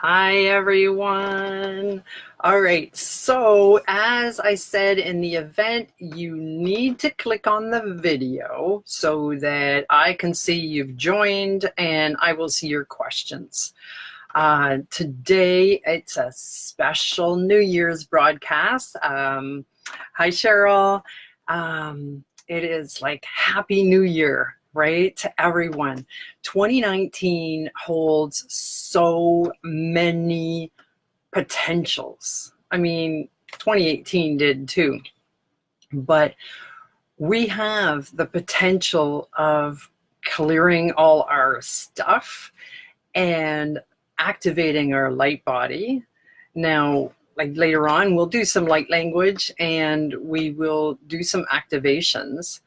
Hi, everyone. All right, so as I said in the event, you need to click on the video so that I can see you've joined and I will see your questions. Today, it's a special New Year's broadcast. Hi, Cheryl. It is like Happy New Year, right, to everyone. 2019 holds so many potentials. I mean, 2018 did too, but we have the potential of clearing all our stuff and activating our light body. Now, like later on, we'll do some light language and we will do some activations.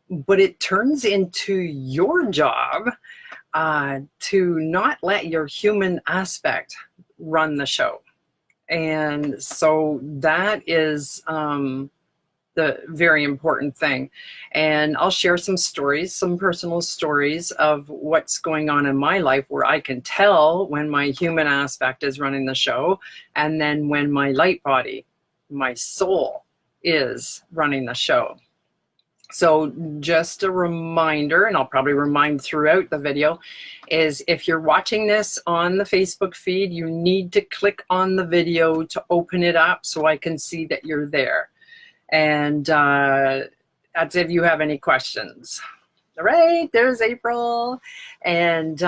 But it turns into your job to not let your human aspect run the show. And so that is the very important thing. And I'll share some stories, some personal stories of what's going on in my life where I can tell when my human aspect is running the show and then when my light body, my soul, is running the show. So just a reminder, and I'll probably remind throughout the video, is if you're watching this on the Facebook feed, you need to click on the video to open it up so I can see that you're there. And that's if you have any questions. All right, there's April. And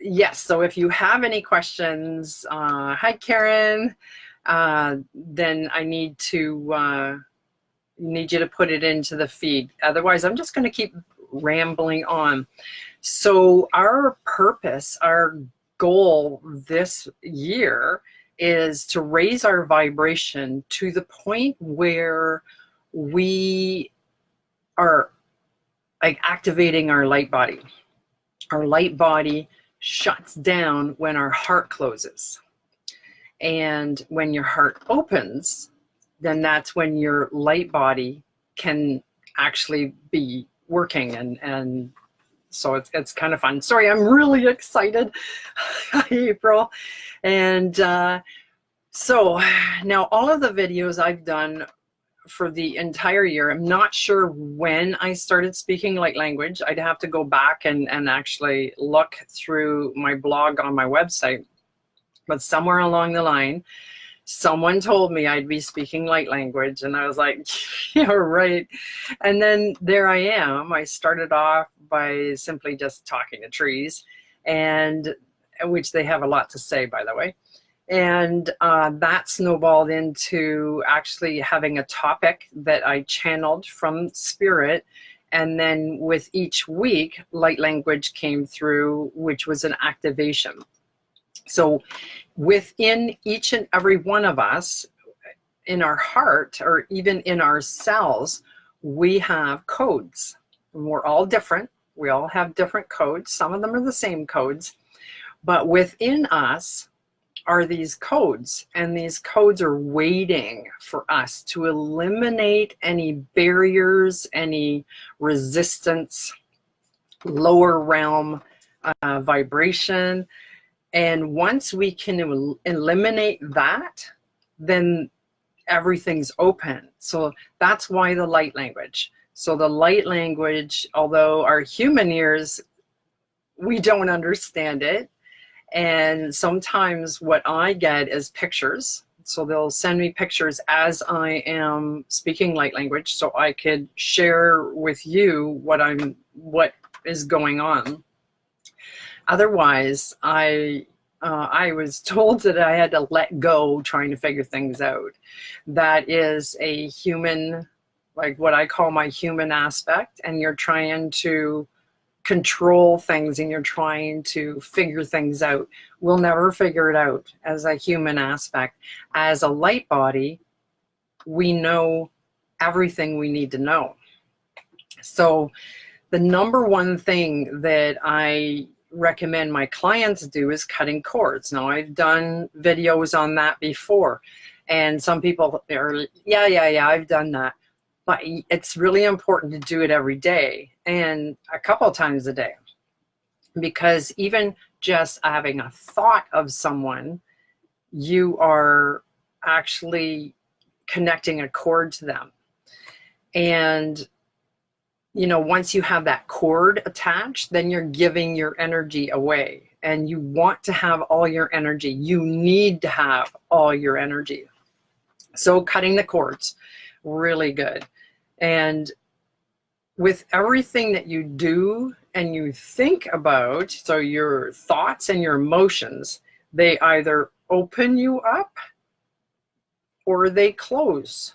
yes, so if you have any questions, hi Karen, then I need you to put it into the feed. Otherwise, I'm just going to keep rambling on. So our purpose, our goal this year is to raise our vibration to the point where we are like activating our light body. Our light body shuts down when our heart closes. And when your heart opens, then that's when your light body can actually be working. And so it's kind of fun. Sorry, I'm really excited. Hi, April. And so now all of the videos I've done for the entire year, I'm not sure when I started speaking light language. I'd have to go back and actually look through my blog on my website. But somewhere along the line, someone told me I'd be speaking light language, and I was like, yeah, right. And then there I am. I started off by simply just talking to trees, and which they have a lot to say, by the way. And that snowballed into actually having a topic that I channeled from spirit. And then with each week, light language came through, which was an activation. So within each and every one of us, in our heart, or even in our cells, we have codes. And we're all different. We all have different codes. Some of them are the same codes. But within us are these codes. And these codes are waiting for us to eliminate any barriers, any resistance, lower realm vibration. And once we can eliminate that, then everything's open. So that's why the light language. So the light language, although our human ears, we don't understand it. And sometimes what I get is pictures. So they'll send me pictures as I am speaking light language so I could share with you what is going on. Otherwise, I was told that I had to let go trying to figure things out. That is a human, like what I call my human aspect, and you're trying to control things and you're trying to figure things out. We'll never figure it out as a human aspect. As a light body, we know everything we need to know. So the number one thing that I recommend my clients do is cutting cords. Now, I've done videos on that before, and some people are, yeah, I've done that. But it's really important to do it every day and a couple of times a day. because even just having a thought of someone, you are actually connecting a cord to them. And you know, once you have that cord attached, then you're giving your energy away, and you want to have all your energy. You need to have all your energy. So cutting the cords, really good. And with everything that you do and you think about, so your thoughts and your emotions, they either open you up or they close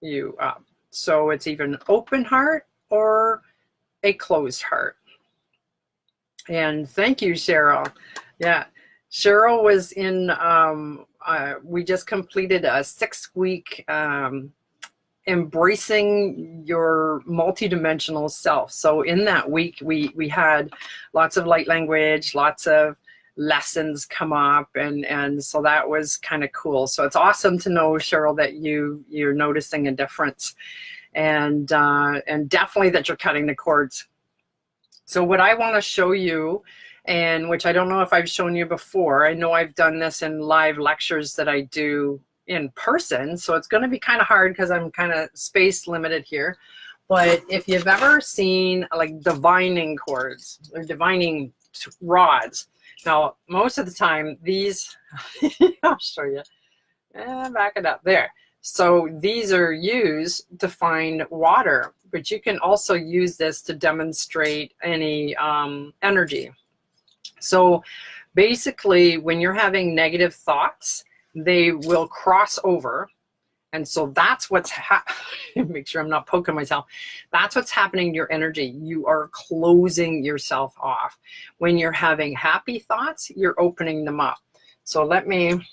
you up. So it's even an open heart or a closed heart. And thank you, Cheryl. Yeah, Cheryl was in, we just completed a 6-week embracing your multidimensional self. So in that week, we had lots of light language, lots of lessons come up, and so that was kind of cool. So it's awesome to know, Cheryl, that you're noticing a difference, and definitely that you're cutting the cords. So what I want to show you, and which I don't know if I've shown you before, I know I've done this in live lectures that I do in person, so it's going to be kind of hard because I'm kind of space limited here. But if you've ever seen like divining cords or divining rods, now most of the time these, I'll show you, back it up there. So these are used to find water, but you can also use this to demonstrate any energy. So basically, when you're having negative thoughts, they will cross over. And so that's what's make sure I'm not poking myself. That's what's happening to your energy. You are closing yourself off. When you're having happy thoughts, you're opening them up. So let me,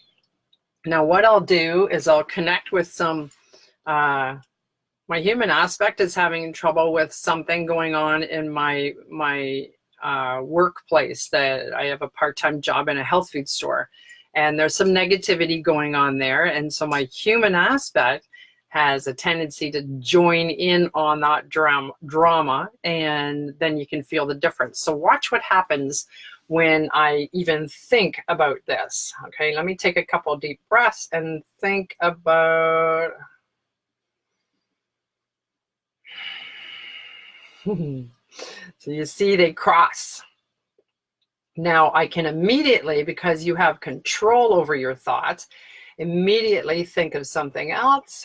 now what I'll do is I'll connect with some, my human aspect is having trouble with something going on in my workplace. That I have a part-time job in a health food store, and there's some negativity going on there. And so my human aspect has a tendency to join in on that drama, and then you can feel the difference. So watch what happens when I even think about this. Okay, let me take a couple of deep breaths and think about so you see they cross. Now I can immediately, because you have control over your thoughts, immediately think of something else.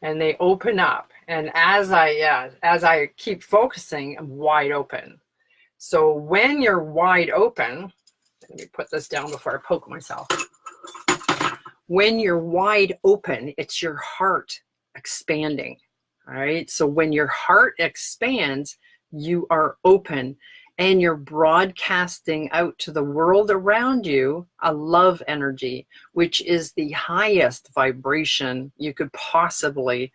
And they open up. And as I keep focusing, I'm wide open. So when you're wide open, let me put this down before I poke myself. When you're wide open, it's your heart expanding. All right. So when your heart expands, you are open, and you're broadcasting out to the world around you a love energy, which is the highest vibration you could possibly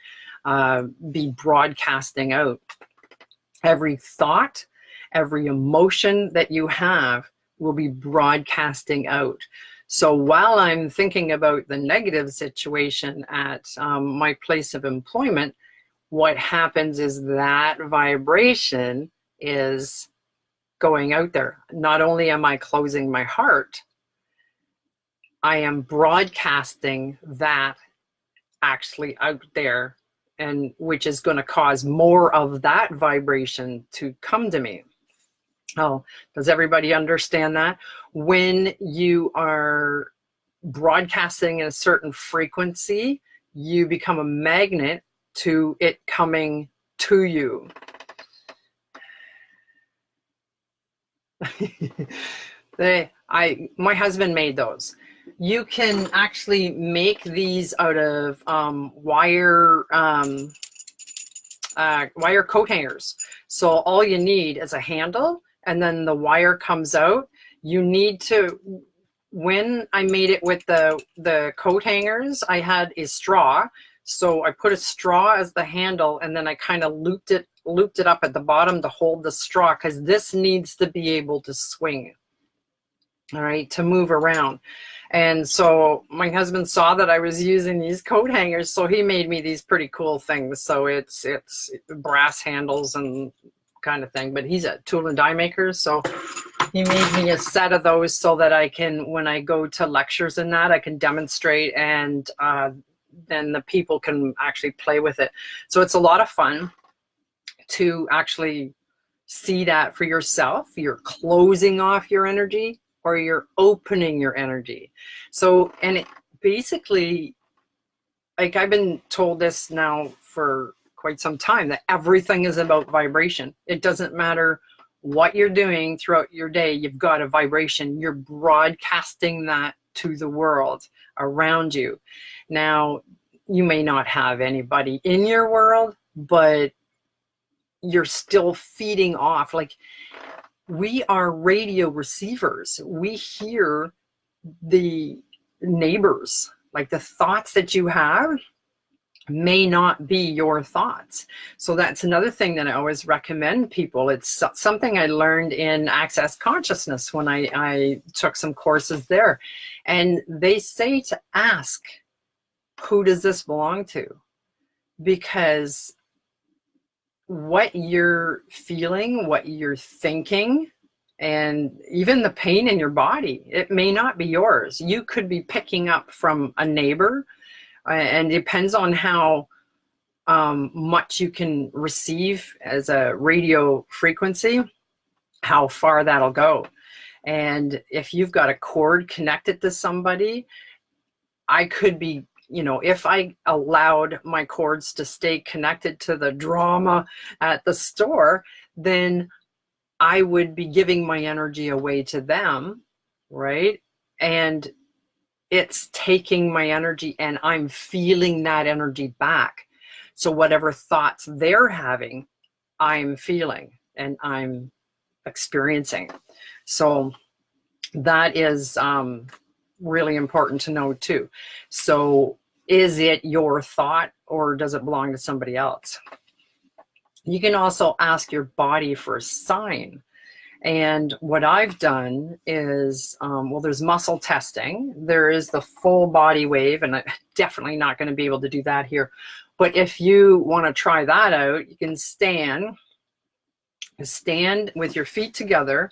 be broadcasting out. Every thought, every emotion that you have will be broadcasting out. So while I'm thinking about the negative situation at my place of employment, what happens is that vibration is going out there. Not only am I closing my heart, I am broadcasting that actually out there, and which is going to cause more of that vibration to come to me. Oh, does everybody understand that? When you are broadcasting in a certain frequency, you become a magnet to it coming to you. My husband made those. You can actually make these out of wire coat hangers. So all you need is a handle, and then the wire comes out. You need to, when I made it with the coat hangers, I had a straw. So I put a straw as the handle, and then I kind of looped it up at the bottom to hold the straw, because this needs to be able to swing. all right, to move around. And so my husband saw that I was using these coat hangers, so he made me these pretty cool things. So it's brass handles and kind of thing, but he's a tool and die maker, so he made me a set of those so that I can, when I go to lectures and that, I can demonstrate, and then the people can actually play with it. So it's a lot of fun to actually see that for yourself. You're closing off your energy or you're opening your energy. So, and it basically, like, I've been told this now for quite some time, that everything is about vibration. It doesn't matter what you're doing throughout your day, you've got a vibration. You're broadcasting that to the world around you. Now, you may not have anybody in your world, but you're still feeding off. Like, we are radio receivers. We hear the neighbors. Like, the thoughts that you have may not be your thoughts. So that's another thing that I always recommend people. It's something I learned in Access Consciousness when I took some courses there. And they say to ask, who does this belong to? Because what you're feeling, what you're thinking, and even the pain in your body, it may not be yours. You could be picking up from a neighbor, and it depends on how much you can receive as a radio frequency, how far that'll go. And if you've got a cord connected to somebody, I could be, you know, if I allowed my cords to stay connected to the drama at the store, then I would be giving my energy away to them, right? And it's taking my energy, and I'm feeling that energy back. So whatever thoughts they're having, I'm feeling and I'm experiencing. So that is really important to know too. So is it your thought, or does it belong to somebody else? You can also ask your body for a sign. And what I've done is, well, there's muscle testing. There is the full body wave, and I'm definitely not going to be able to do that here. But if you want to try that out, you can stand with your feet together,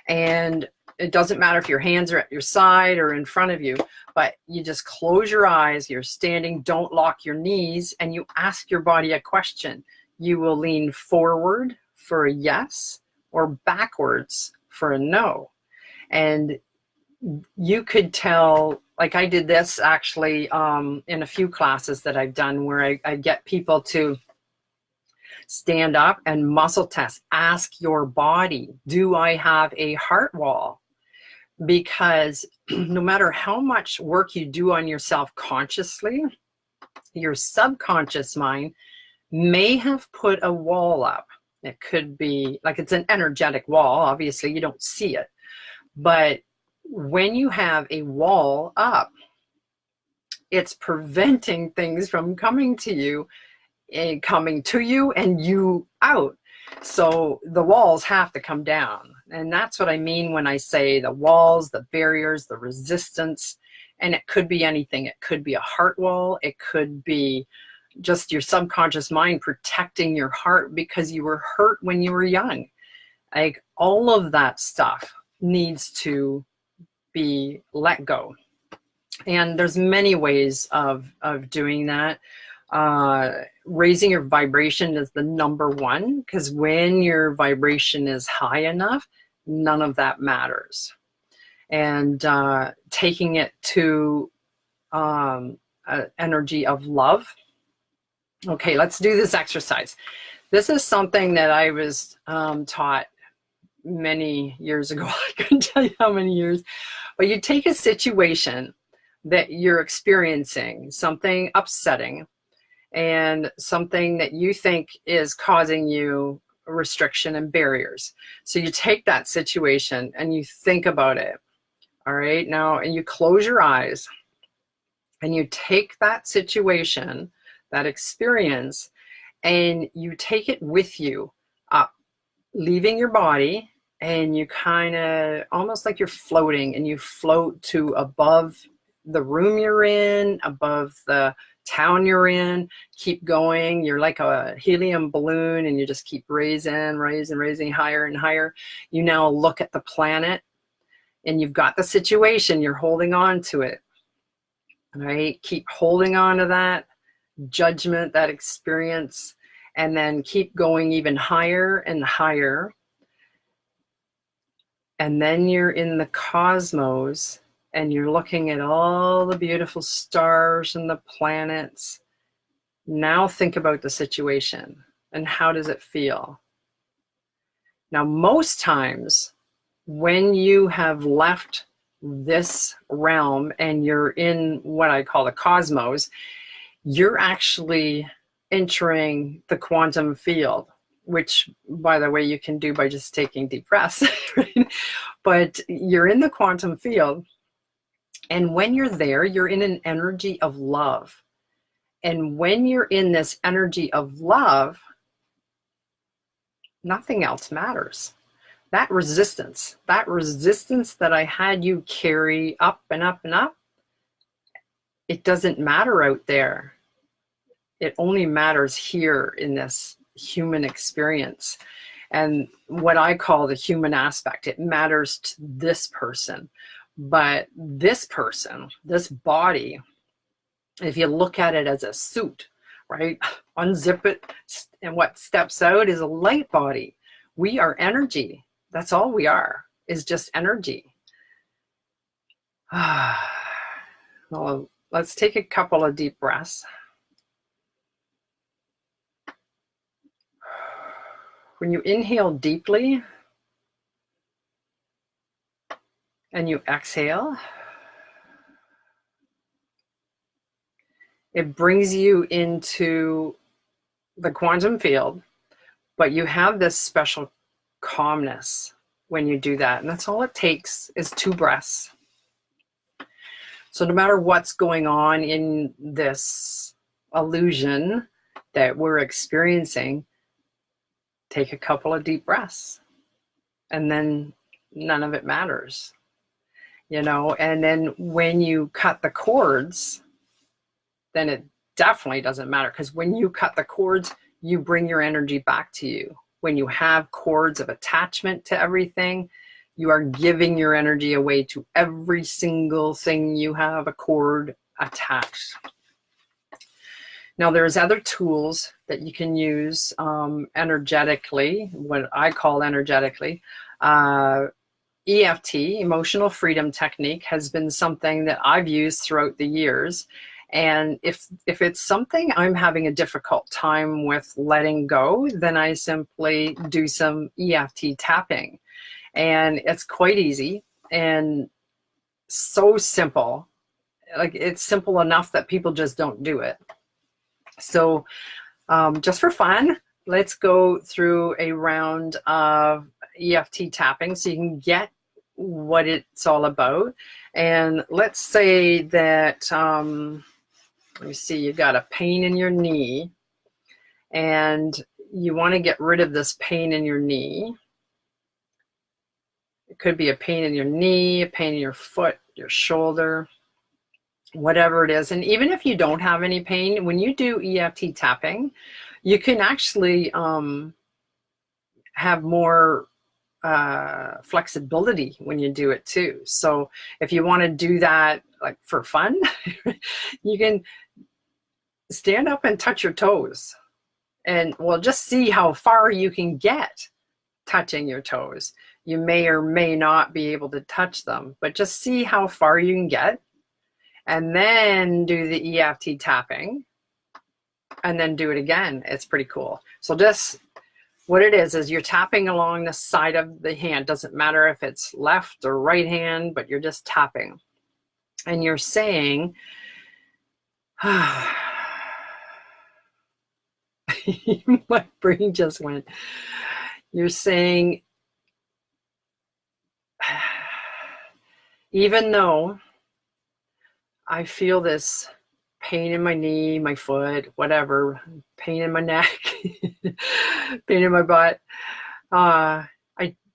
and it doesn't matter if your hands are at your side or in front of you, but you just close your eyes, you're standing, don't lock your knees, and you ask your body a question. You will lean forward for a yes, or backwards for a no. And you could tell, like I did this actually in a few classes that I've done, where I get people to stand up and muscle test. Ask your body, do I have a heart wall? Because no matter how much work you do on yourself consciously, your subconscious mind may have put a wall up. It could be like, it's an energetic wall. Obviously, you don't see it. But when you have a wall up, it's preventing things from coming to you and you out. So the walls have to come down. And that's what I mean when I say the walls, the barriers, the resistance. And it could be anything. It could be a heart wall. It could be just your subconscious mind protecting your heart because you were hurt when you were young. Like, all of that stuff needs to be let go. And there's many ways of doing that. Raising your vibration is the number one, because when your vibration is high enough, none of that matters. And taking it to an energy of love. Okay, let's do this exercise. This is something that I was taught many years ago. I couldn't tell you how many years. But you take a situation that you're experiencing, something upsetting, and something that you think is causing you restriction and barriers. So you take that situation and you think about it. All right, now, and you close your eyes and you take that situation, that experience, and you take it with you up, leaving your body, and you kind of almost like you're floating, and you float to above the room you're in, above the town you're in. Keep going. You're like a helium balloon, and you just keep raising higher and higher. You now look at the planet, and you've got the situation. You're holding on to it, right? Keep holding on to that judgment, that experience, and then keep going even higher and higher. And then you're in the cosmos, and you're looking at all the beautiful stars and the planets. Now think about the situation, and how does it feel? Now, most times when you have left this realm and you're in what I call the cosmos, you're actually entering the quantum field, which, by the way, you can do by just taking deep breaths. Right? But you're in the quantum field, and when you're there, you're in an energy of love. And when you're in this energy of love, nothing else matters. That resistance that I had you carry up and up and up, it doesn't matter out there. It only matters here in this human experience. And what I call the human aspect, it matters to this person. But this person, this body, if you look at it as a suit, right? Unzip it, and what steps out is a light body. We are energy. That's all we are, is just energy. Well, let's take a couple of deep breaths. When you inhale deeply and you exhale, it brings you into the quantum field, but you have this special calmness when you do that. And that's all it takes, is 2 breaths. So no matter what's going on in this illusion that we're experiencing, take a couple of deep breaths, and then none of it matters, you know. And then when you cut the cords, then it definitely doesn't matter, because when you cut the cords, you bring your energy back to you. When you have cords of attachment to everything, you are giving your energy away to every single thing you have a cord attached. Now, there's other tools that you can use energetically, what I call energetically. EFT, Emotional Freedom Technique, has been something that I've used throughout the years. And if it's something I'm having a difficult time with letting go, then I simply do some EFT tapping. And it's quite easy and so simple. Like, it's simple enough that people just don't do it. So just for fun, let's go through a round of EFT tapping so you can get what it's all about. And let's say that, let me see, you got a pain in your knee, and you want to get rid of this pain in your knee. It could be a pain in your knee, a pain in your foot, your shoulder, whatever it is. And even if you don't have any pain, when you do EFT tapping, you can actually have more flexibility when you do it too. So if you want to do that like for fun, you can stand up and touch your toes, and well, just see how far you can get touching your toes. You may or may not be able to touch them, but just see how far you can get, and then do the EFT tapping, and then do it again. It's pretty cool. So just what it is you're tapping along the side of the hand. Doesn't matter if it's left or right hand, but you're just tapping. And you're saying, my brain just went. You're saying, even though I feel this pain in my knee, my foot, whatever, pain in my neck, pain in my butt, I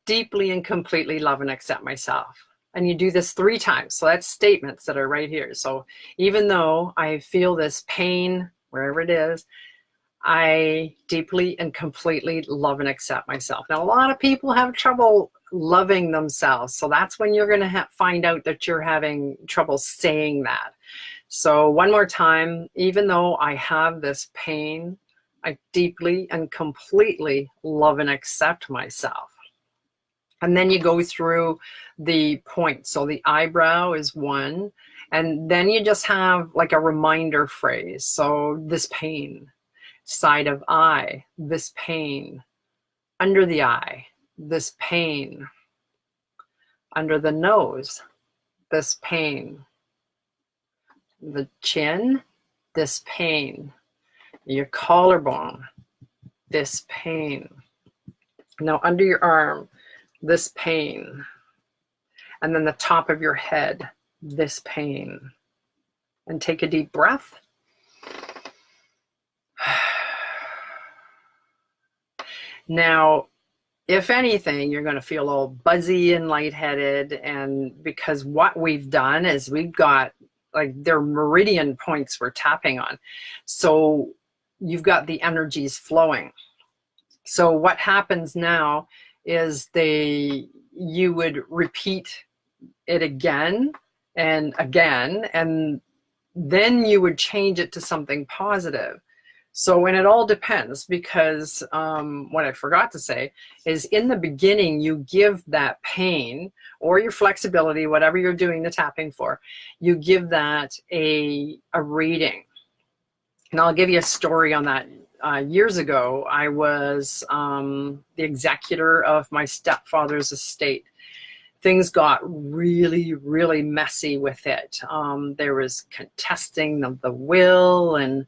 deeply and completely love and accept myself. And you do this 3 times. So that's statements that are right here. So even though I feel this pain, wherever it is, I deeply and completely love and accept myself. Now, a lot of people have trouble loving themselves. So that's when you're going to find out that you're having trouble saying that. So one more time, even though I have this pain, I deeply and completely love and accept myself. And then you go through the points. So the eyebrow is 1. And then you just have like a reminder phrase. So this pain, side of eye, this pain, under the eye, this pain, under the nose, this pain, the chin, this pain, your collarbone, this pain. Now under your arm, this pain. And then the top of your head, this pain. And take a deep breath. Now, if anything, you're going to feel all buzzy and lightheaded. And because what we've done is we've got like their meridian points we're tapping on. So you've got the energies flowing. So what happens now is you would repeat it again and again, and then you would change it to something positive. So, and it all depends, because what I forgot to say is in the beginning, you give that pain or your flexibility, whatever you're doing the tapping for, you give that a rating. And I'll give you a story on that. Years ago, I was the executor of my stepfather's estate. Things got really, really messy with it. There was contesting of the will, and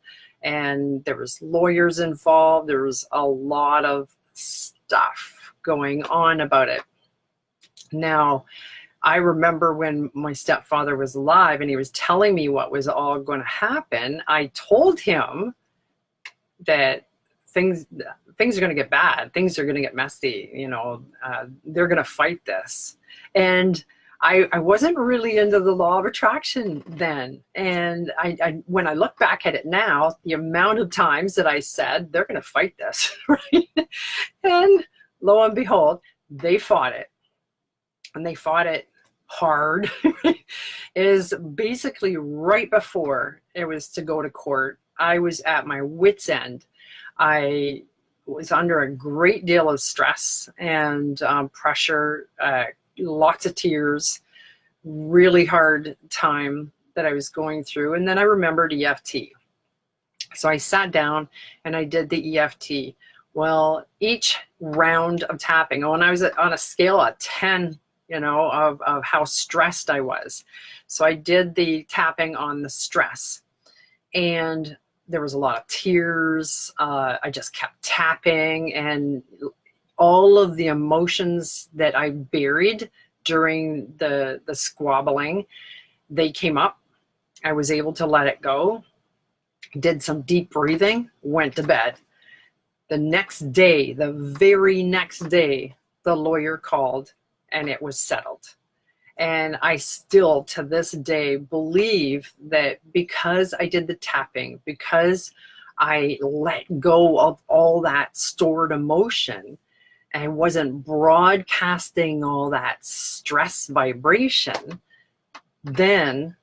there was lawyers involved. There was a lot of stuff going on about it. Now, I remember when my stepfather was alive and he was telling me what was all going to happen, I told him that things are going to get bad. Things are going to get messy. You know, they're going to fight this. And I wasn't really into the law of attraction then. And I when I look back at it now, the amount of times that I said, they're going to fight this, right? And lo and behold, they fought it. And they fought it hard. Is basically right before it was to go to court. I was at my wit's end. I was under a great deal of stress and pressure, lots of tears, really hard time that I was going through. And then I remembered EFT. So I sat down and I did the EFT. Well, each round of tapping, and I was on a scale of 10, you know, of how stressed I was. So I did the tapping on the stress. And there was a lot of tears. I just kept tapping, and all of the emotions that I buried during the squabbling, they came up. I was able to let it go, did some deep breathing, went to bed. The next day, the very next day, the lawyer called and it was settled. And I still, to this day, believe that because I did the tapping, because I let go of all that stored emotion and wasn't broadcasting all that stress vibration, then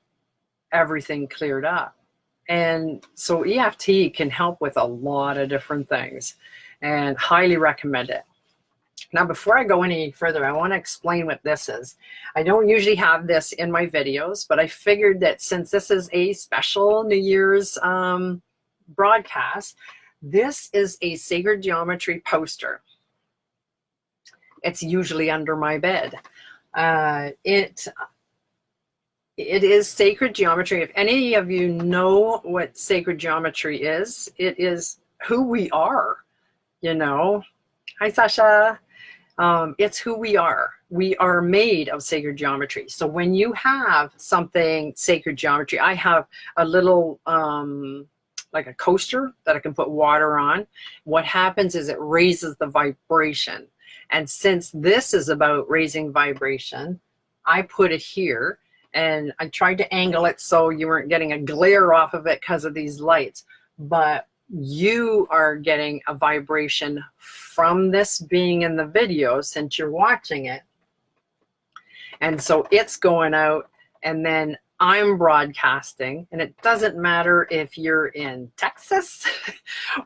everything cleared up. And so EFT can help with a lot of different things, and highly recommend it. Now, before I go any further, I want to explain what this is. I don't usually have this in my videos, but I figured that since this is a special New Year's broadcast, this is a sacred geometry poster. It's usually under my bed. It is sacred geometry. If any of you know what sacred geometry is, it is who we are, you know. Hi, Sasha. It's who we are. We are made of sacred geometry. So when you have something sacred geometry, I have a little like a coaster that I can put water on. What happens is it raises the vibration. And since this is about raising vibration, I put it here, and I tried to angle it so you weren't getting a glare off of it because of these lights. But you are getting a vibration from this being in the video since you're watching it. And so it's going out, and then I'm broadcasting, and it doesn't matter if you're in Texas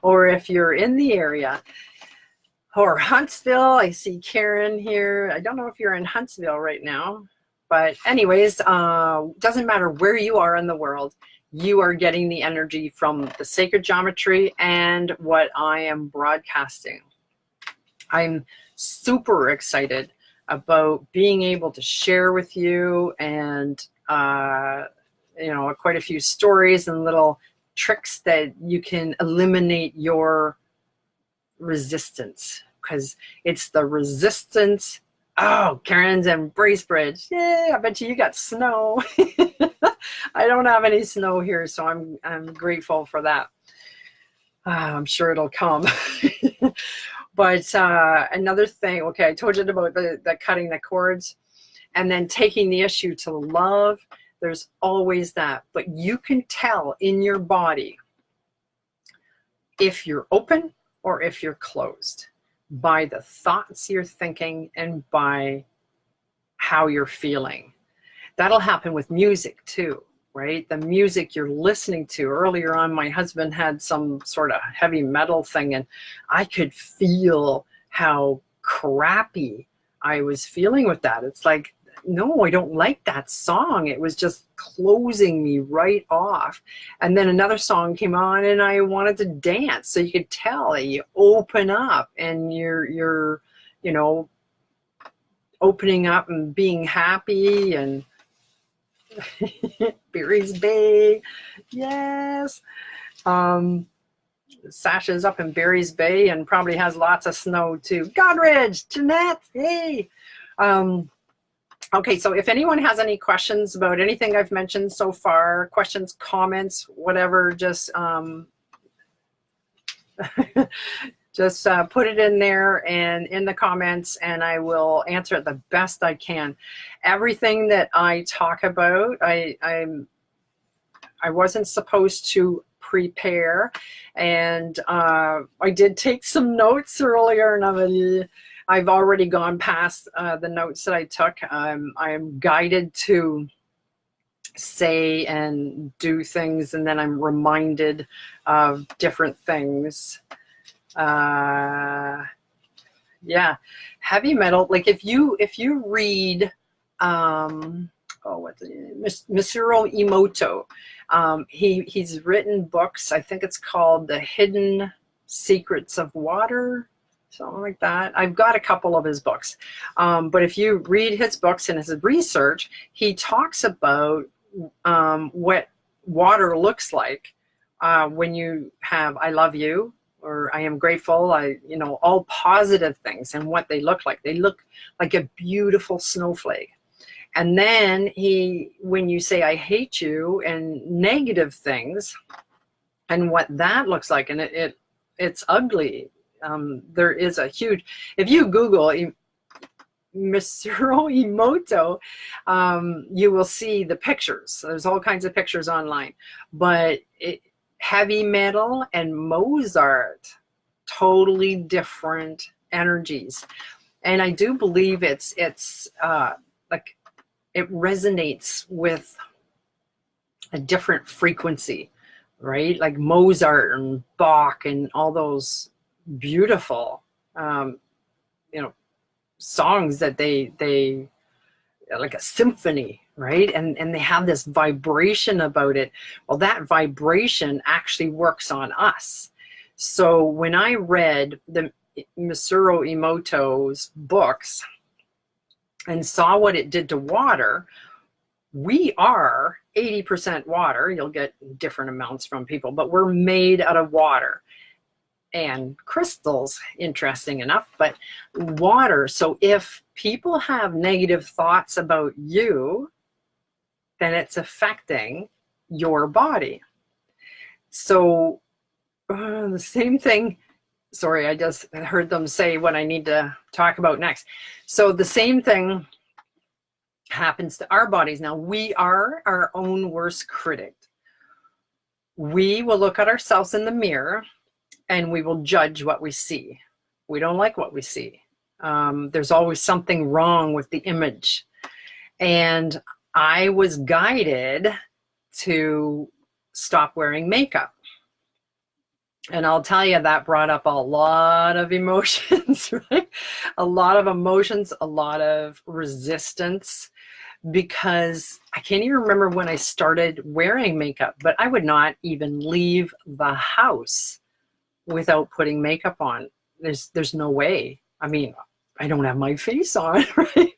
or if you're in the area or Huntsville. I see Karen here. I don't know if you're in Huntsville right now, but anyways, doesn't matter where you are in the world, you are getting the energy from the sacred geometry and what I am broadcasting. I'm super excited about being able to share with you, and you know, quite a few stories and little tricks that you can eliminate your resistance, because it's the resistance. Oh, Karen's in Bracebridge. Yeah, I bet you got snow. I don't have any snow here, so I'm grateful for that. I'm sure it'll come. But another thing, okay, I told you about the cutting the cords and then taking the issue to love. There's always that, but you can tell in your body if you're open or if you're closed by the thoughts you're thinking and by how you're feeling. That'll happen with music too, right? The music you're listening to. Earlier on, my husband had some sort of heavy metal thing, and I could feel how crappy I was feeling with that. It's like, no, I don't like that song. It was just closing me right off. And then another song came on and I wanted to dance. So you could tell that you open up and you're, you know, opening up and being happy. And Berries Bay, yes. Sasha's up in Berries Bay and probably has lots of snow too. Godridge, Jeanette, hey. Okay, so if anyone has any questions about anything I've mentioned so far, questions, comments, whatever, just just put it in there and in the comments, and I will answer it the best I can. Everything that I talk about, I wasn't supposed to prepare, and I did take some notes earlier, and I've already gone past the notes that I took. I am guided to say and do things, and then I'm reminded of different things. Yeah, heavy metal. Like if you read, what's it, Masaru Emoto. He's written books. I think it's called The Hidden Secrets of Water, something like that. I've got a couple of his books. But if you read his books and his research, he talks about what water looks like when you have I love you, or I am grateful, you know, all positive things, and what they look like. They look like a beautiful snowflake. And then when you say I hate you and negative things, and what that looks like, and it's ugly. There is a huge, if you Google Masaru Emoto, you will see the pictures. There's all kinds of pictures online, but heavy metal and Mozart, totally different energies. And I do believe it's like it resonates with a different frequency, right? Like Mozart and Bach and all those beautiful, you know, songs that they like a symphony, right? And they have this vibration about it. Well, that vibration actually works on us. So when I read the Masaru Emoto's books and saw what it did to water, we are 80% water. You'll get different amounts from people, but we're made out of water and crystals, interesting enough, but water. So if people have negative thoughts about you, then it's affecting your body. So the same thing. Sorry, I just heard them say what I need to talk about next. So the same thing happens to our bodies. Now, we are our own worst critic. We will look at ourselves in the mirror and we will judge what we see. We don't like what we see. There's always something wrong with the image. And I was guided to stop wearing makeup. And I'll tell you, that brought up a lot of emotions, right? A lot of emotions, a lot of resistance, because I can't even remember when I started wearing makeup, but I would not even leave the house without putting makeup on. There's no way. I mean, I don't have my face on, right?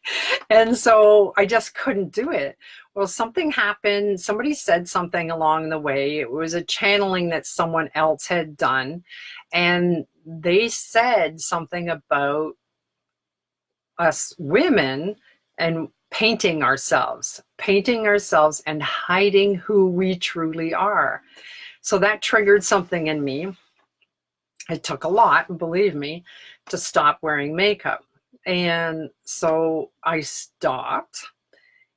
And so I just couldn't do it. Well, something happened. Somebody said something along the way. It was a channeling that someone else had done. And they said something about us women and painting ourselves and hiding who we truly are. So that triggered something in me. It took a lot, believe me, to stop wearing makeup. And so I stopped.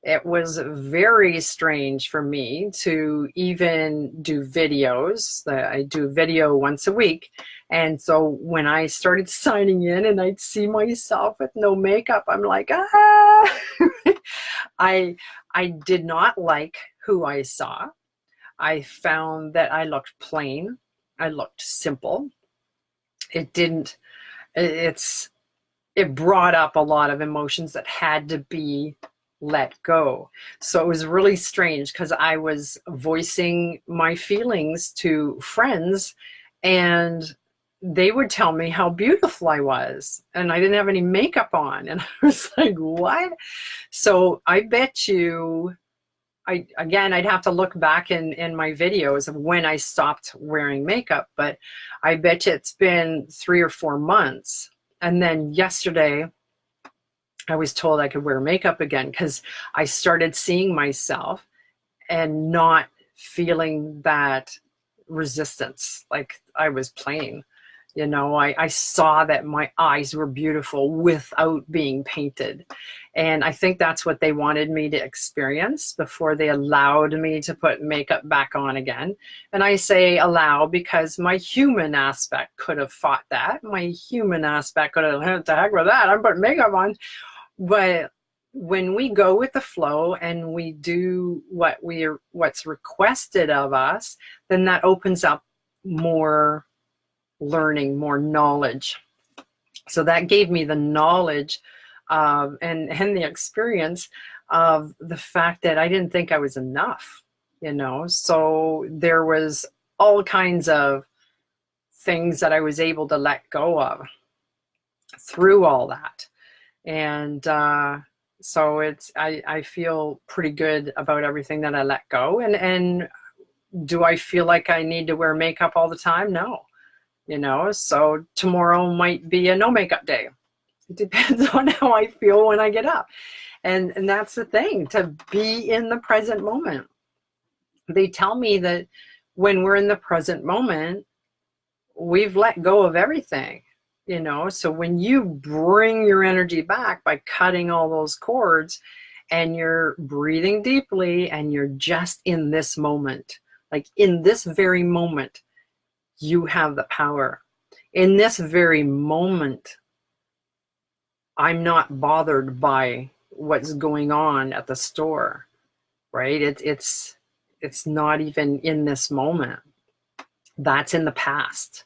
It was very strange for me to even do videos. I do video once a week. And so when I started signing in and I'd see myself with no makeup, I'm like, ah. I did not like who I saw. I found that I looked plain. I looked simple. It brought up a lot of emotions that had to be let go. So it was really strange because I was voicing my feelings to friends and they would tell me how beautiful I was and I didn't have any makeup on. And I was like, what? So I bet you, I'd have to look back in my videos of when I stopped wearing makeup, but I bet you it's been 3 or 4 months. And then yesterday, I was told I could wear makeup again because I started seeing myself and not feeling that resistance like I was plain. You know, I saw that my eyes were beautiful without being painted. And I think that's what they wanted me to experience before they allowed me to put makeup back on again. And I say allow because my human aspect could have fought that. My human aspect could have, to heck with that, I'm putting makeup on. But when we go with the flow and we do what's requested of us, then that opens up more learning, more knowledge. So that gave me the knowledge and the experience of the fact that I didn't think I was enough, you know. So there was all kinds of things that I was able to let go of through all that. And so I feel pretty good about everything that I let go. And do I feel like I need to wear makeup all the time? No. You know, so tomorrow might be a no makeup day. It depends on how I feel when I get up. And that's the thing, to be in the present moment. They tell me that when we're in the present moment, we've let go of everything, you know. So when you bring your energy back by cutting all those cords and you're breathing deeply and you're just in this moment, like in this very moment, you have the power. In this very moment, I'm not bothered by what's going on at the store, right? It's not even in this moment. That's in the past.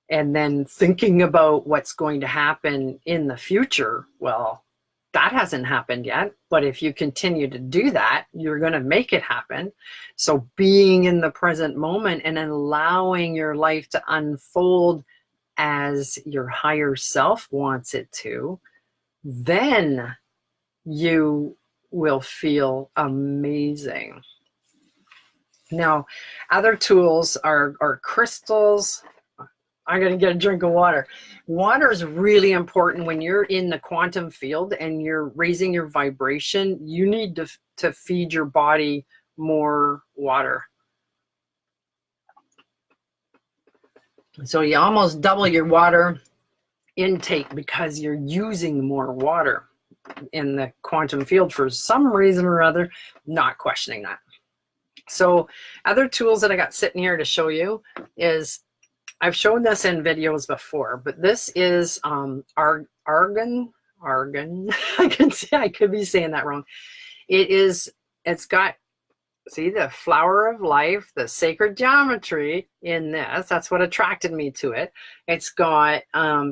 And then thinking about what's going to happen in the future, well, that hasn't happened yet. But if you continue to do that, you're going to make it happen. So being in the present moment and allowing your life to unfold as your higher self wants it to, then you will feel amazing. Now, other tools are crystals. I'm going to get a drink of water. Water is really important when you're in the quantum field and you're raising your vibration. You need to feed your body more water. So you almost double your water intake because you're using more water in the quantum field for some reason or other, not questioning that. So other tools that I got sitting here to show you is, I've shown this in videos before, but this is argon. I could be saying that wrong. It's got, see, the flower of life, the sacred geometry in this. That's what attracted me to it. It's got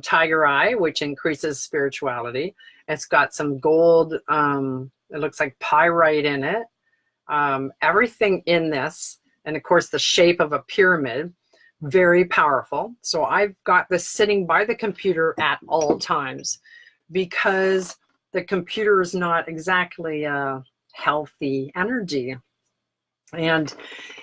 tiger eye, which increases spirituality. It's got some gold, it looks like pyrite in it. Everything in this, and of course the shape of a pyramid, very powerful. So I've got this sitting by the computer at all times because the computer is not exactly a healthy energy. And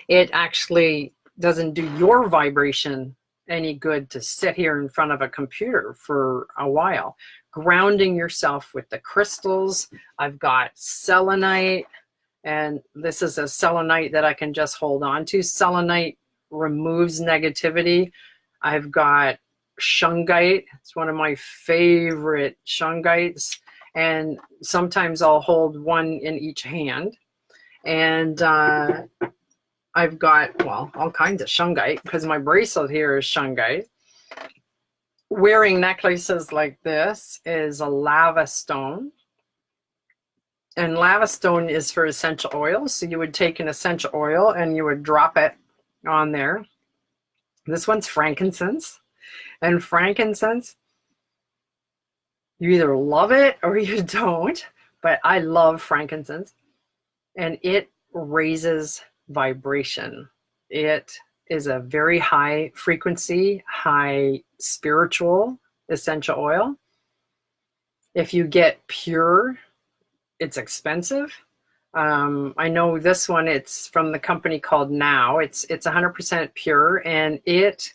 it actually doesn't do your vibration any good to sit here in front of a computer for a while. Grounding yourself with the crystals. I've got selenite, and this is a selenite that I can just hold on to. Selenite removes negativity. I've got shungite. It's one of my favorite shungites. And sometimes I'll hold one in each hand. And I've got, well, all kinds of shungite because my bracelet here is shungite. Wearing necklaces like this is a lava stone. And lava stone is for essential oils. So you would take an essential oil and you would drop it on there. This one's frankincense. And frankincense, you either love it or you don't. But I love frankincense. And it raises vibration. It is a very high frequency, high spiritual essential oil. If you get pure, it's expensive. I know this one, it's from the company called Now. It's 100% pure, and it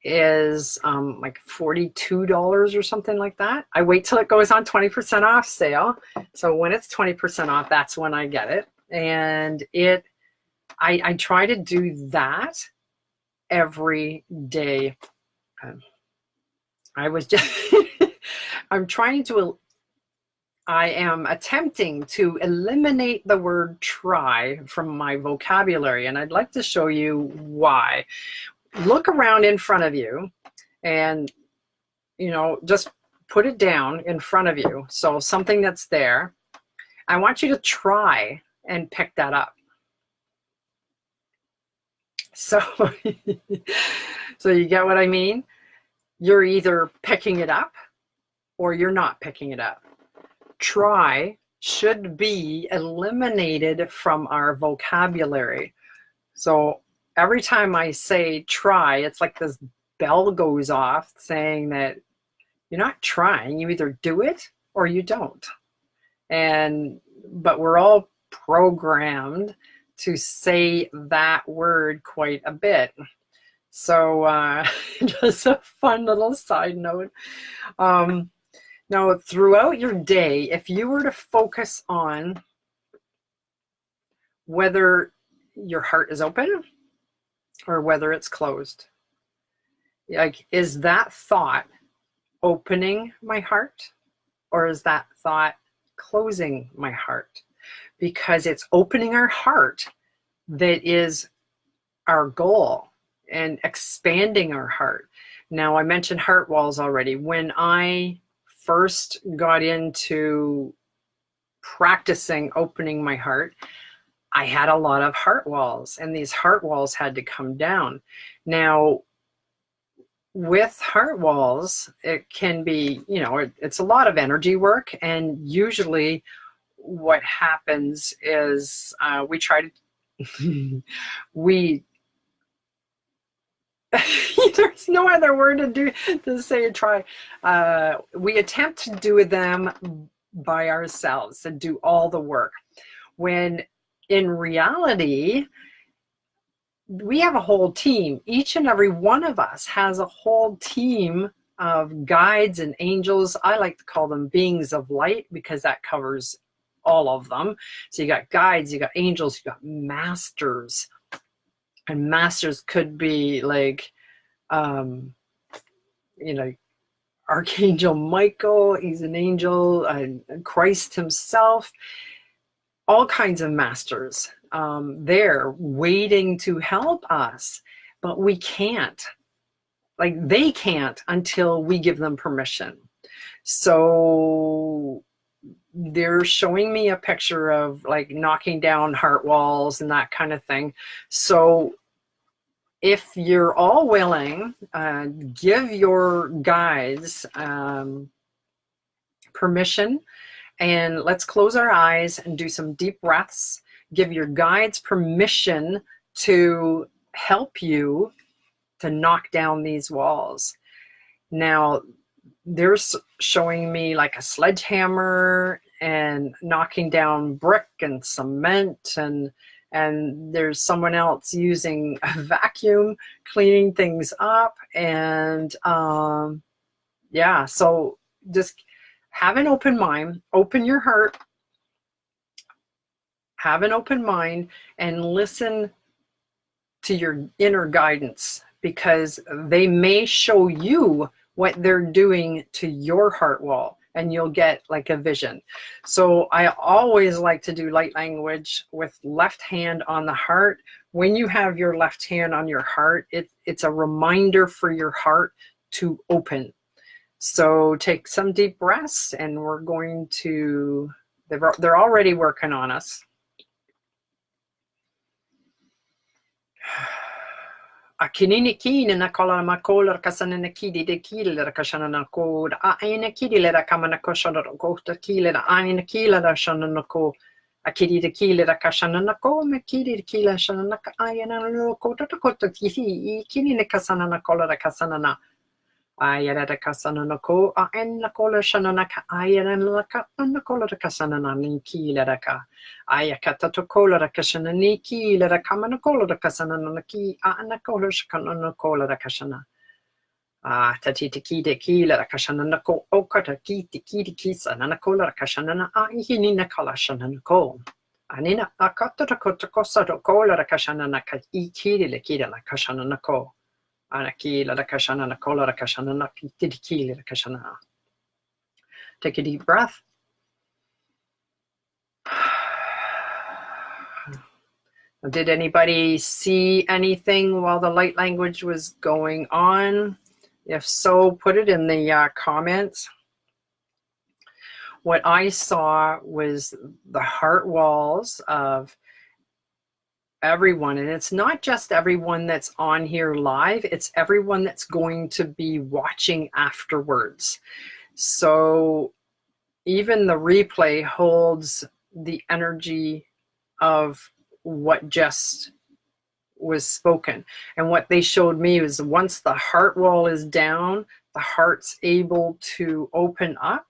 is like $42 or something like that. I wait till it goes on 20% off sale. So when it's 20% off, that's when I get it. And I try to do that every day. I am attempting to eliminate the word try from my vocabulary, and I'd like to show you why. Look around in front of you and, just put it down in front of you. So something that's there, I want you to try and pick that up. So, so you get what I mean? You're either picking it up or you're not picking it up. Try should be eliminated from our vocabulary. So every time I say try, it's like this bell goes off saying that you're not trying. You either do it or you don't. But we're all programmed to say that word quite a bit. So just a fun little side note. Now, throughout your day, if you were to focus on whether your heart is open or whether it's closed, like, is that thought opening my heart or is that thought closing my heart? Because it's opening our heart that is our goal, and expanding our heart. Now, I mentioned heart walls already. When I first got into practicing opening my heart, I had a lot of heart walls, and these heart walls had to come down. Now, with heart walls, it can be, it's a lot of energy work, and usually what happens is we try to, there's no other word to say try. We attempt to do them by ourselves, to do all the work, when in reality we have a whole team. Each and every one of us has a whole team of guides and angels. I like to call them beings of light because that covers all of them. So you got guides, you got angels, you got masters. And masters could be like um, you know, Archangel Michael, he's an angel, Christ himself, all kinds of masters there waiting to help us, but we can't. Like, they can't until we give them permission. So they're showing me a picture of like knocking down heart walls and that kind of thing. So if you're all willing, give your guides permission, and let's close our eyes and do some deep breaths. Give your guides permission to help you to knock down these walls. Now, they're showing me like a sledgehammer and knocking down brick and cement, and there's someone else using a vacuum cleaning things up. And yeah, so just have an open mind, open your heart, have an open mind, and listen to your inner guidance, because they may show you what they're doing to your heart wall, and you'll get like a vision. So I always like to do light language with left hand on the heart. When you have your left hand on your heart, it's a reminder for your heart to open. So take some deep breaths, and we're going to, they're already working on us. Akinini kini na kola makola kasana na kidi de kili la kashana na ko a ina kidi la kamana koshana ko ta kili la aina kila la shana na ko akidi de kili la kashana na ko me kidi de kila shana na aina no ko ta ko ta kini kini na kasana na kola la kasana na ayara da kasana na ko a ina kola shana na ka ayara la ka na kola da kasana na ni kila da ka ayakata to kola da kashana ni kila da kamana kola da kasana na ki a na kola shana na kola da kashana tati ki de kila da kashana na ko okata ki kisa na kola da kashana na a hini na kola shana na ko anina akata to kosa to kola da kashana na ka kila le kila la kashana na ko anakila da kashana na kola da kashana na kila da kashana. Take a deep breath. Did anybody see anything while the light language was going on? If so, put it in the comments. What I saw was the heart walls of everyone, and it's not just everyone that's on here live, it's everyone that's going to be watching afterwards. So even the replay holds the energy of what just was spoken. And what they showed me was once the heart wall is down, the heart's able to open up,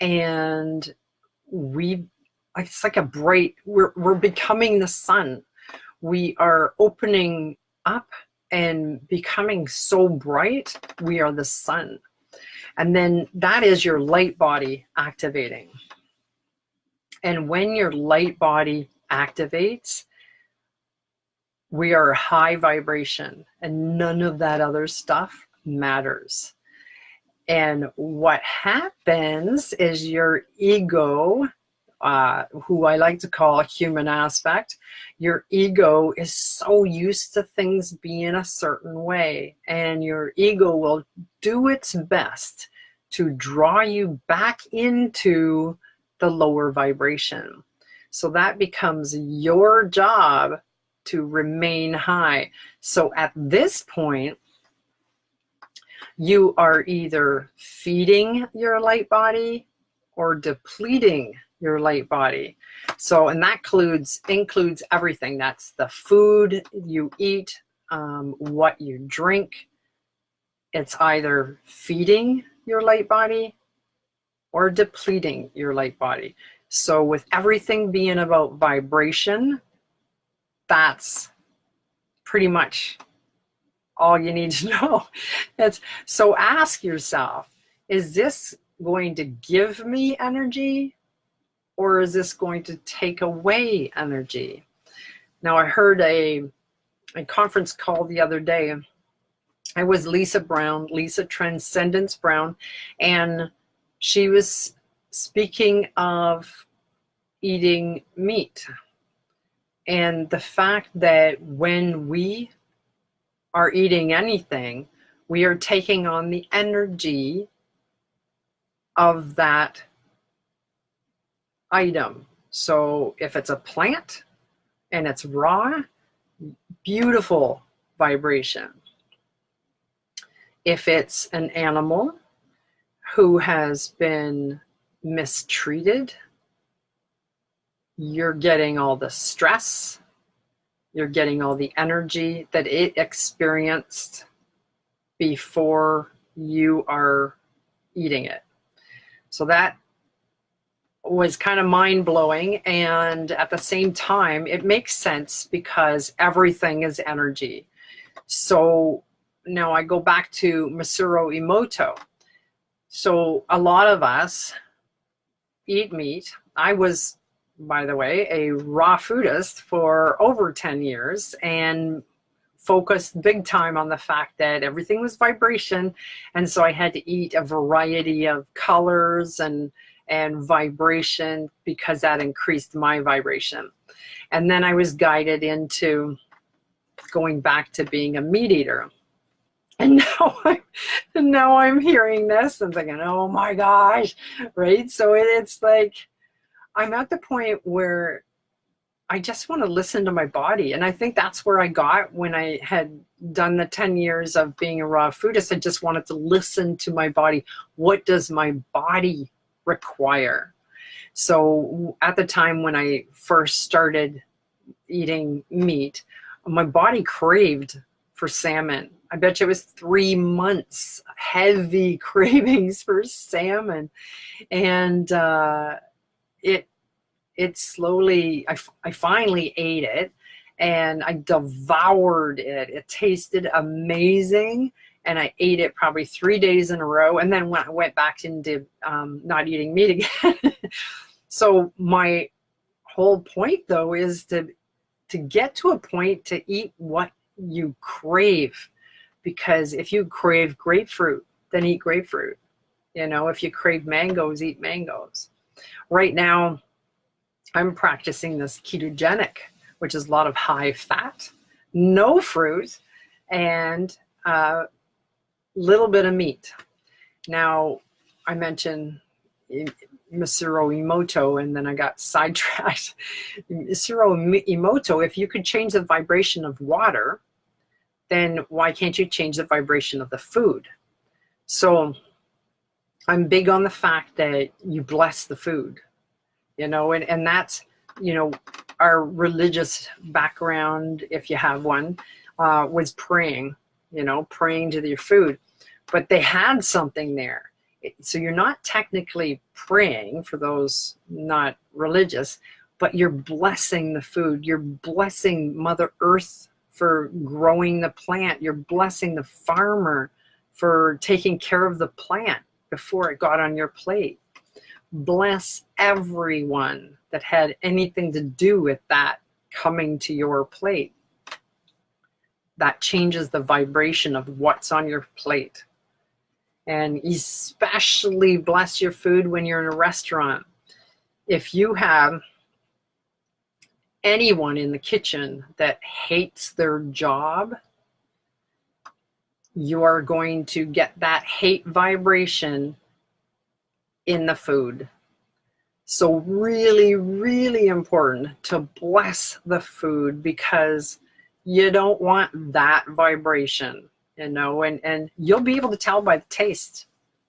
and it's like a bright, we're becoming the sun. We are opening up and becoming so bright, we are the sun. And then that is your light body activating. And when your light body activates, we are high vibration, and none of that other stuff matters. And what happens is your ego, who I like to call a human aspect, your ego is so used to things being a certain way, and your ego will do its best to draw you back into the lower vibration. So that becomes your job to remain high. So at this point, you are either feeding your light body or depleting your light body. So, and that includes everything. That's the food you eat, what you drink. It's either feeding your light body or depleting your light body. So with everything being about vibration, that's pretty much all you need to know. So ask yourself, is this going to give me energy, or is this going to take away energy? Now, I heard a conference call the other day, It was Lisa Brown, Lisa Transcendence Brown, and she was speaking of eating meat and the fact that when we are eating anything, we are taking on the energy of that item. So if it's a plant and it's raw, beautiful vibration. If it's an animal who has been mistreated, you're getting all the stress, you're getting all the energy that it experienced before you are eating it. So that was kind of mind-blowing, and at the same time it makes sense because everything is energy. So now I go back to Masaru Emoto. So a lot of us eat meat. I was, by the way, a raw foodist for over 10 years and focused big time on the fact that everything was vibration, and so I had to eat a variety of colors and vibration because that increased my vibration. And then I was guided into going back to being a meat eater. And now I'm hearing this and thinking, oh my gosh, right? So it's like I'm at the point where I just want to listen to my body. And I think that's where I got when I had done the 10 years of being a raw foodist. I just wanted to listen to my body. What does my body require? So at the time when I first started eating meat, my body craved for salmon. I bet you it was 3 months, heavy cravings for salmon. And it slowly, I finally ate it and I devoured it. It tasted amazing. And I ate it probably 3 days in a row. And then when I went back into not eating meat again. So my whole point though is to get to a point to eat what you crave. Because if you crave grapefruit, then eat grapefruit. You know, if you crave mangoes, eat mangoes. Right now, I'm practicing this ketogenic, which is a lot of high fat, no fruit, and little bit of meat. Now, I mentioned Masaru Emoto, and then I got sidetracked. Masaru Emoto, if you could change the vibration of water, then why can't you change the vibration of the food? So I'm big on the fact that you bless the food, you know, and that's, you know, our religious background, if you have one, was praying, you know, praying to your food. But they had something there. So you're not technically praying for those not religious, but you're blessing the food. You're blessing Mother Earth for growing the plant. You're blessing the farmer for taking care of the plant before it got on your plate. Bless everyone that had anything to do with that coming to your plate. That changes the vibration of what's on your plate. And especially bless your food when you're in a restaurant. If you have anyone in the kitchen that hates their job, you are going to get that hate vibration in the food. So really, really important to bless the food, because you don't want that vibration, you know, and you'll be able to tell by the taste,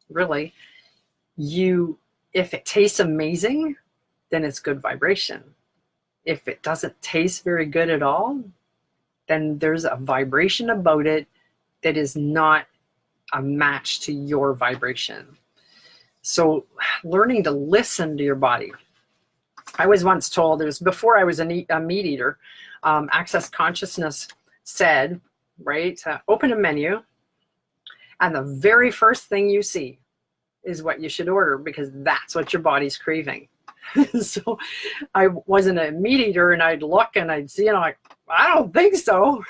really. If it tastes amazing, then it's good vibration. If it doesn't taste very good at all, then there's a vibration about it that is not a match to your vibration. So learning to listen to your body. I was once told, it was before I was a meat eater, Access Consciousness said, right, open a menu, and the very first thing you see is what you should order, because that's what your body's craving. So I wasn't a meat eater, and I'd look and I'd see, and I'm like, I don't think so.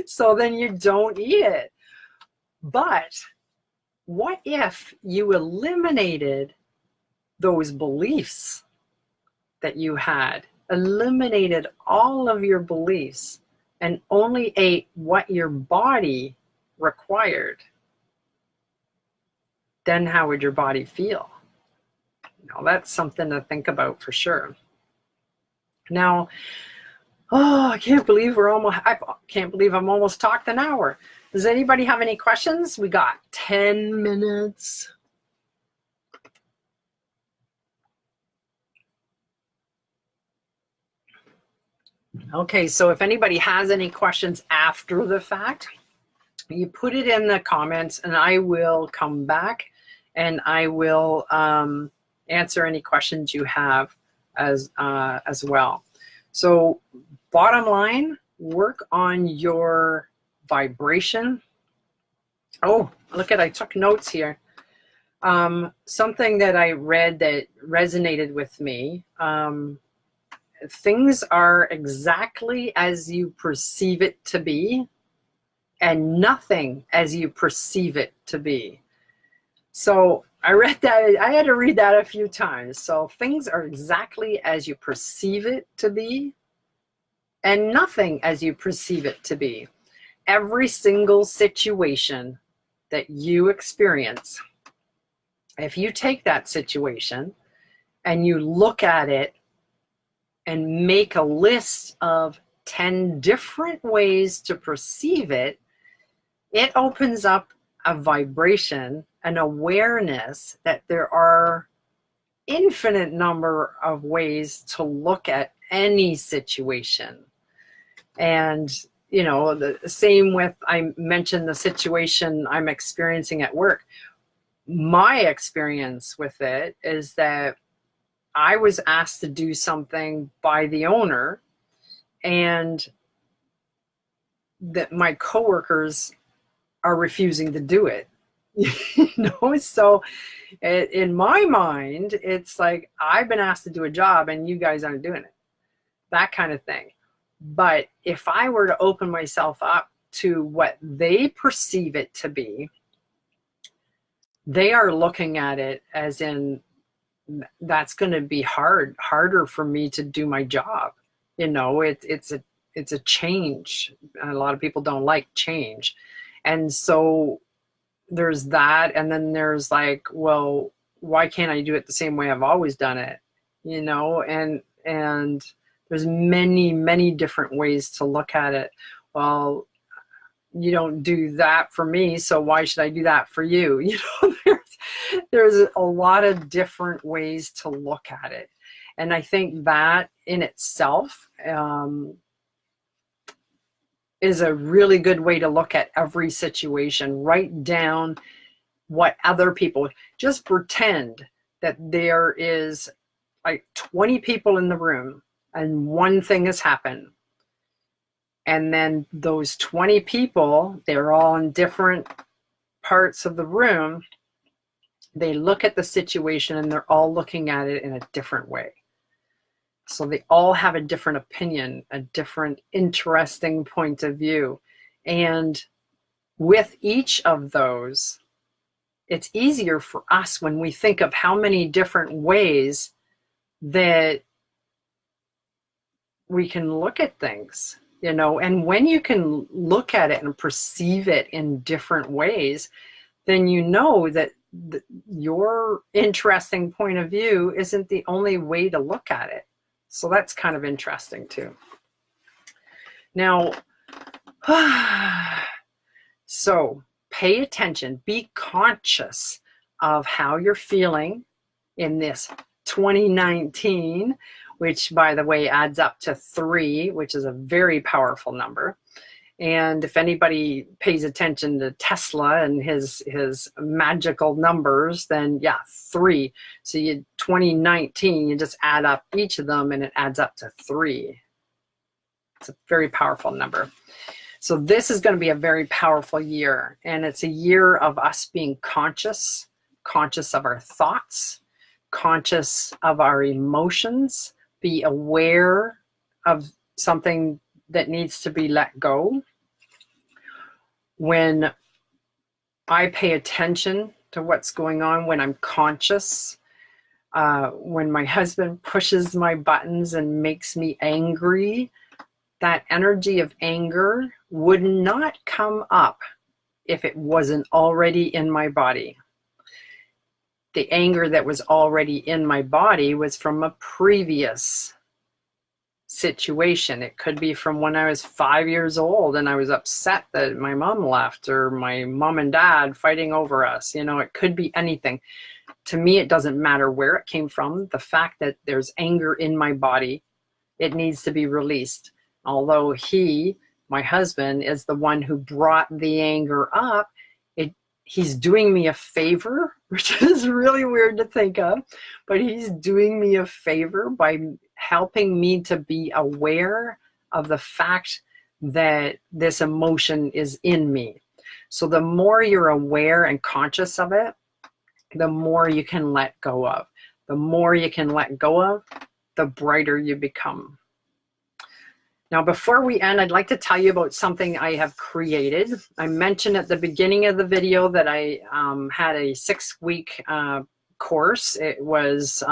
So then you don't eat it. But what if you eliminated those beliefs that you had, eliminated all of your beliefs, and only ate what your body required? Then how would your body feel? Now, that's something to think about for sure. Now, I can't believe I can't believe I'm almost talked an hour. Does anybody have any questions? We got 10 minutes. Okay, so if anybody has any questions after the fact, you put it in the comments and I will come back and I will answer any questions you have as well. So bottom line, work on your vibration. Oh, look at, I took notes here. Something that I read that resonated with me. Things are exactly as you perceive it to be, and nothing as you perceive it to be. So I read that, I had to read that a few times. So things are exactly as you perceive it to be, and nothing as you perceive it to be. Every single situation that you experience, if you take that situation and you look at it and make a list of 10 different ways to perceive it, it opens up a vibration, an awareness that there are infinite number of ways to look at any situation. And, you know, the same with, I mentioned the situation I'm experiencing at work. My experience with it is that I was asked to do something by the owner, and that my coworkers are refusing to do it. You know, so in my mind, it's like, I've been asked to do a job and you guys aren't doing it, that kind of thing. But if I were to open myself up to what they perceive it to be, they are looking at it as in, that's going to be harder for me to do my job. You know, it's a change. A lot of people don't like change. And so there's that. And then there's like, well, why can't I do it the same way I've always done it? You know, and there's many, many different ways to look at it. Well, you don't do that for me, so why should I do that for you? You know, there's a lot of different ways to look at it. And I think that in itself is a really good way to look at every situation. Write down what other people, just pretend that there is like 20 people in the room and one thing has happened. And then those 20 people, they're all in different parts of the room. They look at the situation and they're all looking at it in a different way. So they all have a different opinion, a different interesting point of view. And with each of those, it's easier for us when we think of how many different ways that we can look at things. You know, and when you can look at it and perceive it in different ways, then you know that your interesting point of view isn't the only way to look at it. So that's kind of interesting too. Now, so pay attention, be conscious of how you're feeling in this 2019, which, by the way, adds up to 3, which is a very powerful number. And if anybody pays attention to Tesla and his magical numbers, then yeah, 3. So 2019, you just add up each of them and it adds up to 3. It's a very powerful number. So this is going to be a very powerful year. And it's a year of us being conscious of our thoughts, conscious of our emotions, be aware of something that needs to be let go. When I pay attention to what's going on when I'm conscious. When my husband pushes my buttons and makes me angry, that energy of anger would not come up if it wasn't already in my body. The anger that was already in my body was from a previous situation. It could be from when I was 5 years old and I was upset that my mom left, or my mom and dad fighting over us. You know, it could be anything. To me, it doesn't matter where it came from. The fact that there's anger in my body, it needs to be released. Although my husband, is the one who brought the anger up, he's doing me a favor, which is really weird to think of, but he's doing me a favor by helping me to be aware of the fact that this emotion is in me. So the more you're aware and conscious of it, the more you can let go of. The more you can let go of, the brighter you become. Now, before we end, I'd like to tell you about something I have created. I mentioned at the beginning of the video that I had a 6-week course. It was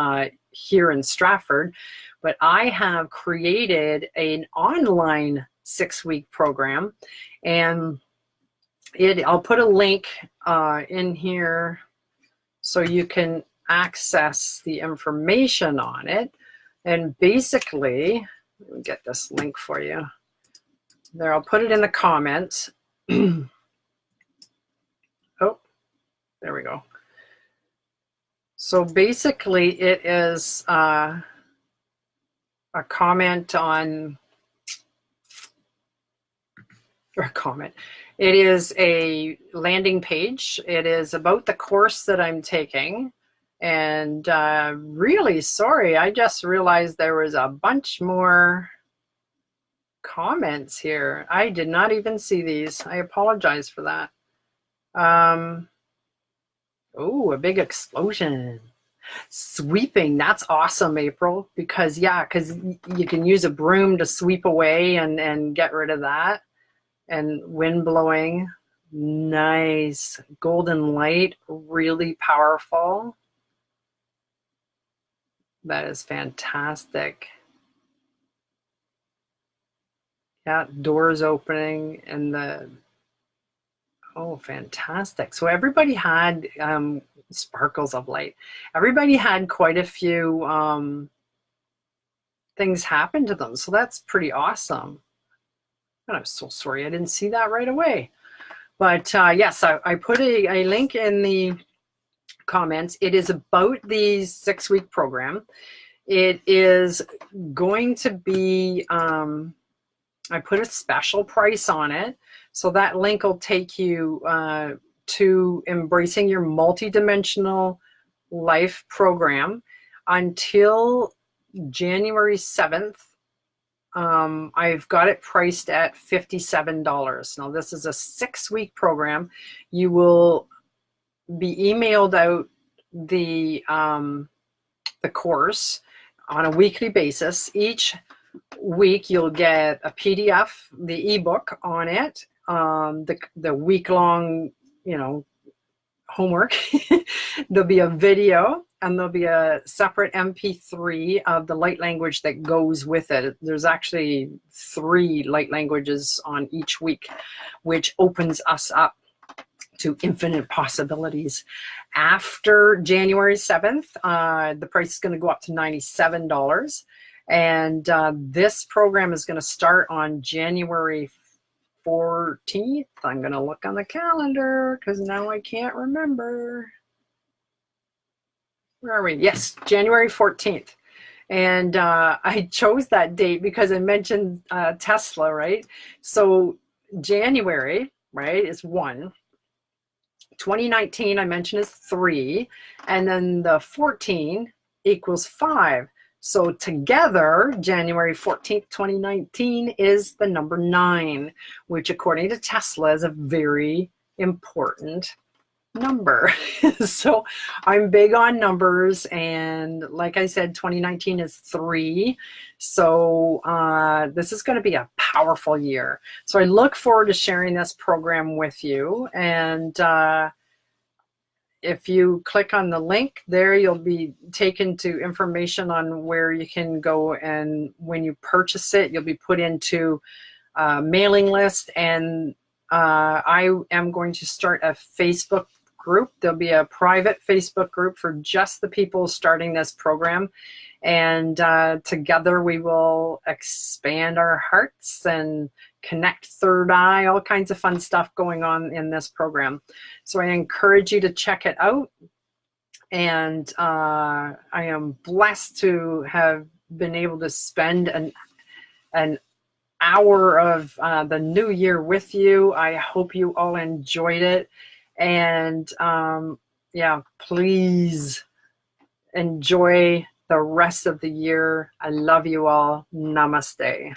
here in Stratford, but I have created an online 6-week program, and I'll put a link in here so you can access the information on it. And basically, let me get this link for you. There, I'll put it in the comments. Oh, there we go. So basically, it is a comment on, or a comment. It is a landing page. It is about the course that I'm taking. And really sorry, I just realized there was a bunch more comments here. I did not even see these. I apologize for that. Oh, a big explosion. Sweeping, that's awesome, April, because you can use a broom to sweep away and get rid of that. And wind blowing, nice. Golden light, really powerful. That is fantastic. Yeah, doors opening and oh, fantastic. So everybody had sparkles of light. Everybody had quite a few things happen to them. So that's pretty awesome. And I'm so sorry I didn't see that right away. But yes, I put a link in the comments. It is about the 6-week program. It is going to be, I put a special price on it. So that link will take you to Embracing Your Multidimensional Life program until January 7th. I've got it priced at $57. Now, this is a 6-week program. You will be emailed out the course on a weekly basis. Each week you'll get a PDF, the ebook on it, the week-long, homework. There'll be a video, and there'll be a separate MP3 of the light language that goes with it. There's actually 3 light languages on each week, which opens us up to infinite possibilities. After January 7th, the price is going to go up to $97. And this program is going to start on January 14th. I'm going to look on the calendar because now I can't remember. Where are we? Yes, January 14th. And I chose that date because I mentioned Tesla, right? So January, right, is 1. 2019, I mentioned, is 3. And then the 14 equals 5. So together, January 14th, 2019 is the number 9, which according to Tesla is a very important number. So I'm big on numbers, and like I said, 2019 is 3. So this is going to be a powerful year. So I look forward to sharing this program with you. And if you click on the link there, you'll be taken to information on where you can go, and when you purchase it, you'll be put into a mailing list. And I am going to start a Facebook group. There'll be a private Facebook group for just the people starting this program, and together we will expand our hearts and connect third eye, all kinds of fun stuff going on in this program. So I encourage you to check it out. And I am blessed to have been able to spend an hour of the new year with you. I hope you all enjoyed it. And yeah, please enjoy the rest of the year. I love you all. Namaste.